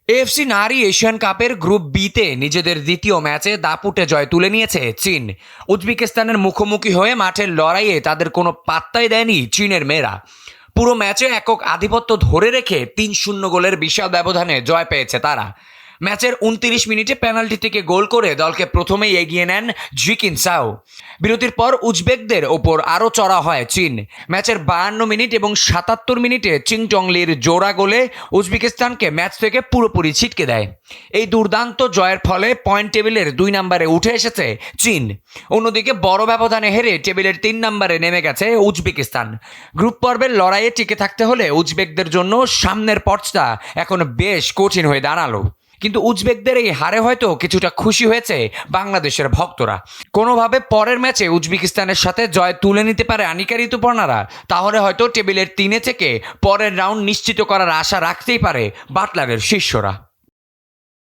AFC নারী Asian কাপের group বিতে নিজেদের দ্বিতীয় ম্যাচে দাপুটে জয় তুলে নিয়েছে চীন। উজবেকিস্তানের মুখোমুখি হয়ে মাঠের লড়াইয়ে তাদের কোনো পাত্তাই দেয়নি চীনের মেয়েরা। পুরো ম্যাচে একক আধিপত্য ধরে রেখে ৩-০ গোলের বিশাল ব্যবধানে জয় পেয়েছে তারা। ম্যাচের ২৯ মিনিটে পেনাল্টি থেকে গোল করে দলকে প্রথমেই এগিয়ে নেন জিকিন সাও। বিরতির পর উজবেকদের ওপর আরও চড়া হয় চীন। ম্যাচের ৫২ মিনিট এবং ৭৭ মিনিটে চিংটংলির জোড়া গোলে উজবেকিস্তানকে ম্যাচ থেকে পুরোপুরি ছিটকে দেয়। এই দুর্দান্ত জয়ের ফলে পয়েন্ট টেবিলের ২ নম্বরে উঠে এসেছে চীন। অন্যদিকে বড় ব্যবধানে হেরে টেবিলের ৩ নম্বরে নেমে গেছে উজবেকিস্তান। গ্রুপ পর্বের লড়াইয়ে টিকে থাকতে হলে উজবেকদের জন্য সামনের পথটা এখন বেশ কঠিন হয়ে দাঁড়ালো। কিন্তু উজবেকদের এই হারে হয়তো কিছুটা খুশি হয়েছে বাংলাদেশের ভক্তরা। কোনোভাবে পরের ম্যাচে উজবেকিস্তানের সাথে জয় তুলে নিতে পারে আনিকা ঋতুপর্ণারা, তাহলে হয়তো টেবিলের ৩ থেকে পরের রাউন্ড নিশ্চিত করার আশা রাখতেই পারে বাটলারের শিষ্যরা।